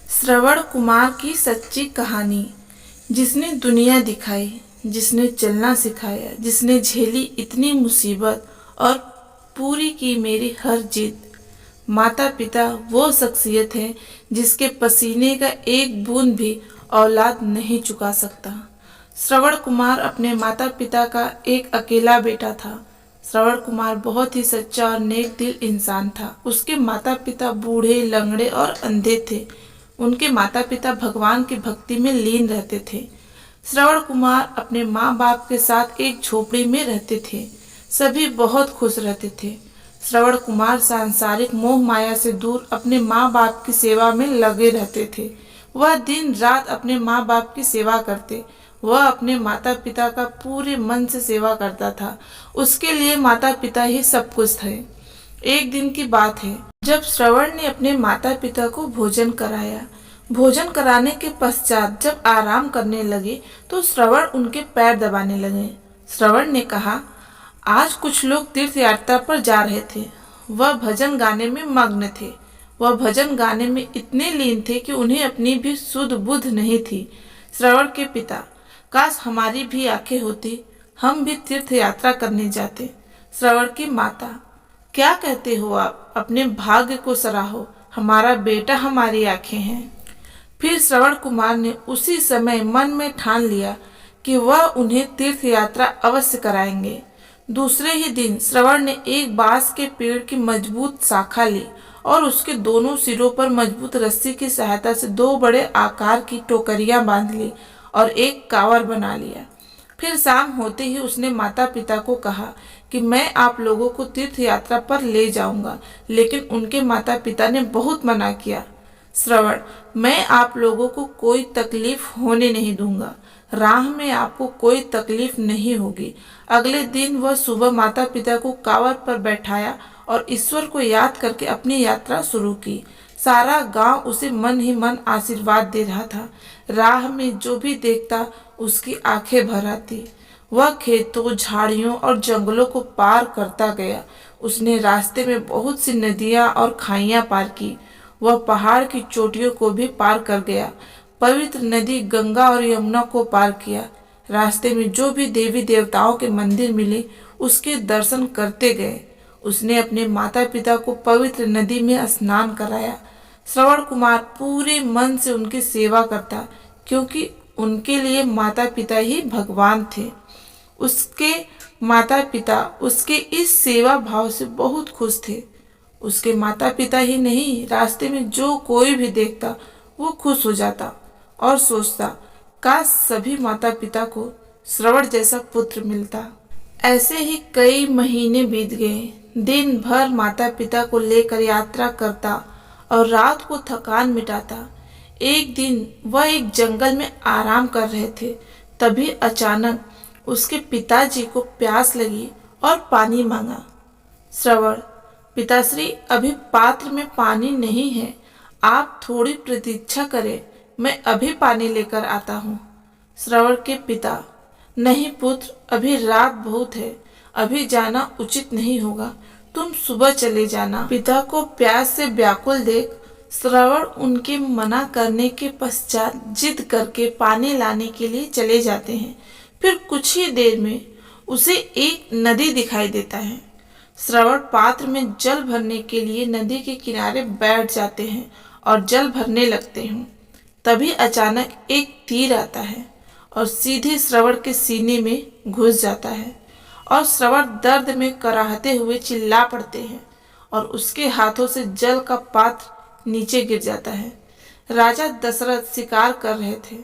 श्रवण कुमार की सच्ची कहानी, जिसने दुनिया दिखाई, जिसने चलना सिखाया, जिसने झेली इतनी मुसीबत और पूरी की मेरी हर जिद। माता पिता वो शख्सियत है जिसके पसीने का एक बूंद भी औलाद नहीं चुका सकता। श्रवण कुमार अपने माता पिता का एक अकेला बेटा था। श्रवण कुमार बहुत ही सच्चा और नेक दिल इंसान था। उसके माता पिता बूढ़े, लंगड़े और अंधे थे। उनके माता पिता भगवान की भक्ति में लीन रहते थे। श्रवण कुमार अपने माँ बाप के साथ एक झोपड़ी में रहते थे। सभी बहुत खुश रहते थे। श्रवण कुमार सांसारिक मोह माया से दूर अपने माँ बाप की सेवा में लगे रहते थे। वह दिन रात अपने माँ बाप की सेवा करते। वह अपने माता पिता का पूरे मन से सेवा करता था। उसके लिए माता पिता ही सब कुछ थे। एक दिन की बात है, जब श्रवण ने अपने माता पिता को भोजन कराया। भोजन कराने के पश्चात जब आराम करने लगे तो श्रवण उनके पैर दबाने लगे। श्रवण ने कहा, आज कुछ लोग तीर्थ यात्रा पर जा रहे थे। वह भजन गाने में मग्न थे। वह भजन गाने में इतने लीन थे कि उन्हें अपनी भी सुध बुध नहीं थी। श्रवण के पिता, काश हमारी भी आंखें होती, हम भी तीर्थ यात्रा करने जाते। श्रवण की माता, क्या कहते हो आप? अपने भाग्य को सराहो, हमारा बेटा हमारी आंखें हैं। फिर श्रवण कुमार ने उसी समय मन में ठान लिया कि वह उन्हें तीर्थ यात्रा अवश्य कराएंगे। दूसरे ही दिन श्रवण ने एक बांस के पेड़ की मजबूत शाखा ली और उसके दोनों सिरों पर मजबूत रस्सी की सहायता से दो बड़े आकार की टोकरियां बांध ली और एक कांवर बना लिया। फिर शाम होते ही उसने माता पिता को कहा कि मैं आप लोगों को तीर्थ यात्रा पर ले जाऊंगा, लेकिन उनके माता पिता ने बहुत मना किया। श्रवण, मैं आप लोगों को कोई तकलीफ होने नहीं दूंगा। राह में आपको कोई तकलीफ नहीं होगी। अगले दिन वह सुबह माता पिता को कांवर पर बैठाया और ईश्वर को याद करके अपनी यात्रा शुरू की। सारा गांव उसे मन ही मन आशीर्वाद दे रहा था। राह में जो भी देखता उसकी आंखें भर आती। वह खेतों, झाड़ियों और जंगलों को पार करता गया। उसने रास्ते में बहुत सी नदियां और खाइयां पार की। वह पहाड़ की चोटियों को भी पार कर गया। पवित्र नदी गंगा और यमुना को पार किया। रास्ते में जो भी देवी देवताओं के मंदिर मिले उसके दर्शन करते गए। उसने अपने माता पिता को पवित्र नदी में स्नान कराया। श्रवण कुमार पूरे मन से उनकी सेवा करता, क्योंकि उनके लिए माता पिता ही भगवान थे। उसके माता पिता उसके इस सेवा भाव से बहुत खुश थे। उसके माता पिता ही नहीं, रास्ते में जो कोई भी देखता वो खुश हो जाता और सोचता, काश सभी माता पिता को श्रवण जैसा पुत्र मिलता। ऐसे ही कई महीने बीत गए। दिन भर माता पिता को लेकर यात्रा करता और रात को थकान मिटाता। एक दिन वह एक जंगल में आराम कर रहे थे। तभी अचानक उसके पिताजी को प्यास लगी और पानी मांगा। श्रवण, पिताश्री, अभी पात्र में पानी नहीं है, आप थोड़ी प्रतीक्षा करें, मैं अभी पानी लेकर आता हूँ। श्रवण के पिता, नहीं पुत्र, अभी रात बहुत है, अभी जाना उचित नहीं होगा, तुम सुबह चले जाना। पिता को प्यास से व्याकुल देख श्रवण उनके मना करने के पश्चात जिद करके पानी लाने के लिए चले जाते हैं। फिर कुछ ही देर में उसे एक नदी दिखाई देता है। श्रवण पात्र में जल भरने के लिए नदी के किनारे बैठ जाते हैं और जल भरने लगते हैं। तभी अचानक एक तीर आता है और सीधे श्रवण के सीने में घुस जाता है और श्रवण दर्द में कराहते हुए चिल्ला पड़ते हैं और उसके हाथों से जल का पात्र नीचे गिर जाता है। राजा दशरथ शिकार कर रहे थे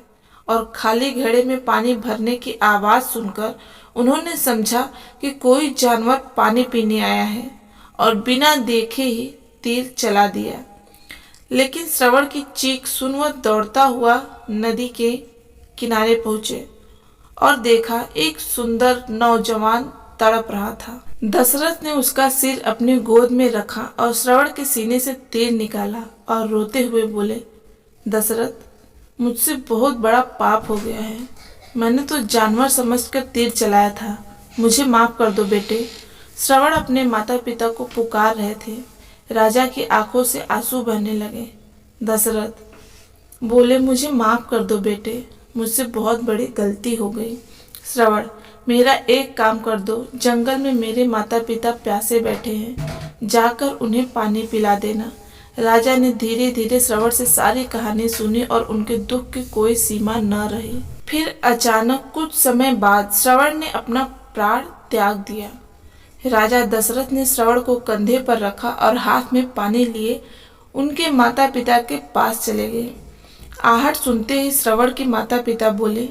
और खाली घड़े में पानी भरने की आवाज सुनकर उन्होंने समझा कि कोई जानवर पानी पीने आया है और बिना देखे ही तीर चला दिया। लेकिन श्रवण की चीख सुन वह दौड़ता हुआ नदी के किनारे पहुंचे और देखा एक सुंदर नौजवान तड़प रहा था। दशरथ ने उसका सिर अपने गोद में रखा और श्रवण के सीने से तीर निकाला और रोते हुए बोले, दशरथ, मुझसे बहुत बड़ा पाप हो गया है। मैंने तो जानवर समझकर तीर चलाया था, मुझे माफ कर दो बेटे। श्रवण अपने माता पिता को पुकार रहे थे। राजा की आंखों से आंसू बहने लगे। दशरथ, बोले, मुझे माफ कर दो बेटे, मुझसे बहुत बड़ी गलती हो गई। श्रवण, मेरा एक काम कर दो, जंगल में मेरे माता पिता प्यासे बैठे हैं, जाकर उन्हें पानी पिला देना। राजा ने धीरे धीरे श्रवण से सारी कहानी सुनी और उनके दुख की कोई सीमा न रही। फिर अचानक कुछ समय बाद श्रवण ने अपना प्राण त्याग दिया। राजा दशरथ ने श्रवण को कंधे पर रखा और हाथ में पानी लिए उनके माता पिता के पास चले गए। आहट सुनते ही श्रवण के माता पिता बोले,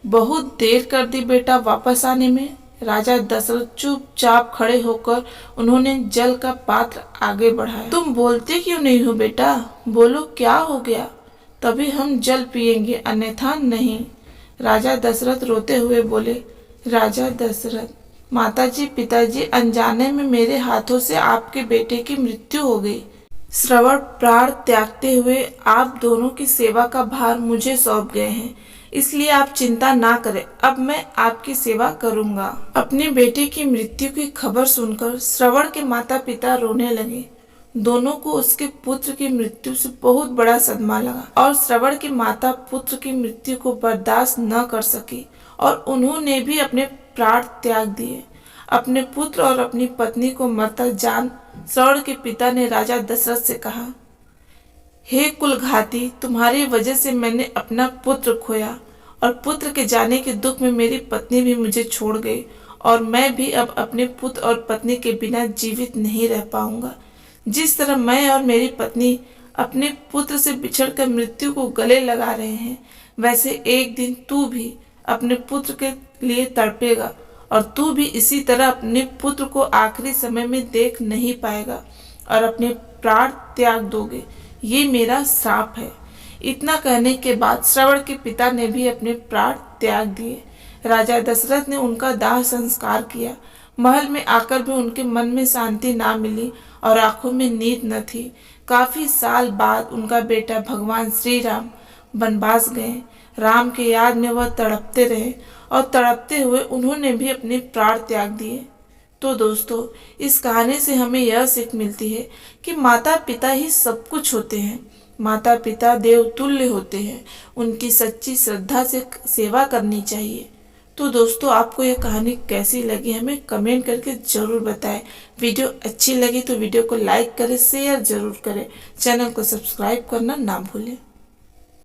बहुत देर कर दी बेटा वापस आने में। राजा दशरथ चुपचाप खड़े होकर उन्होंने जल का पात्र आगे बढ़ाया। तुम बोलते क्यों नहीं हो बेटा? बोलो, क्या हो गया? तभी हम जल पिएंगे, अन्यथा नहीं। राजा दशरथ रोते हुए बोले, राजा दशरथ, माताजी पिताजी, अनजाने में मेरे हाथों से आपके बेटे की मृत्यु हो गई। श्रवण प्राण त्यागते हुए आप दोनों की सेवा का भार मुझे सौंप गए हैं, इसलिए आप चिंता ना करें, अब मैं आपकी सेवा करूंगा। अपने बेटे की मृत्यु की खबर सुनकर श्रवण के माता पिता रोने लगे। दोनों को उसके पुत्र की मृत्यु से बहुत बड़ा सदमा लगा और श्रवण की माता पुत्र की मृत्यु को बर्दाश्त न कर सकी और उन्होंने भी अपने प्राण त्याग दिए। अपने पुत्र और अपनी पत्नी को मरता जान श्रवण के पिता ने राजा दशरथ से कहा, हे कुलघाती, तुम्हारी वजह से मैंने अपना पुत्र खोया और पुत्र के जाने के दुख में मेरी पत्नी भी मुझे छोड़ गई और मैं भी अब अपने पुत्र और पत्नी के बिना जीवित नहीं रह पाऊंगा। जिस तरह मैं और मेरी पत्नी अपने पुत्र से बिछड़कर मृत्यु को गले लगा रहे हैं, वैसे एक दिन तू भी अपने पुत्र के लिए तड़पेगा और तू भी इसी तरह अपने पुत्र को आखिरी समय में देख नहीं पाएगा और अपने प्राण त्याग दोगे। ये मेरा श्राप है। इतना कहने के बाद श्रवण के पिता ने भी अपने प्राण त्याग दिए। राजा दशरथ ने उनका दाह संस्कार किया। महल में आकर भी उनके मन में शांति ना मिली और आंखों में नींद न थी। काफी साल बाद उनका बेटा भगवान श्री राम वनवास गए। राम के याद में वह तड़पते रहे और तड़पते हुए उन्होंने भी अपने प्राण त्याग दिए। तो दोस्तों, इस कहानी से हमें यह सीख मिलती है कि माता पिता ही सब कुछ होते हैं। माता पिता देवतुल्य होते हैं, उनकी सच्ची श्रद्धा से सेवा करनी चाहिए। तो दोस्तों, आपको यह कहानी कैसी लगी हमें कमेंट करके ज़रूर बताएं। वीडियो अच्छी लगी तो वीडियो को लाइक करें, शेयर ज़रूर करें, चैनल को सब्सक्राइब करना ना भूलें।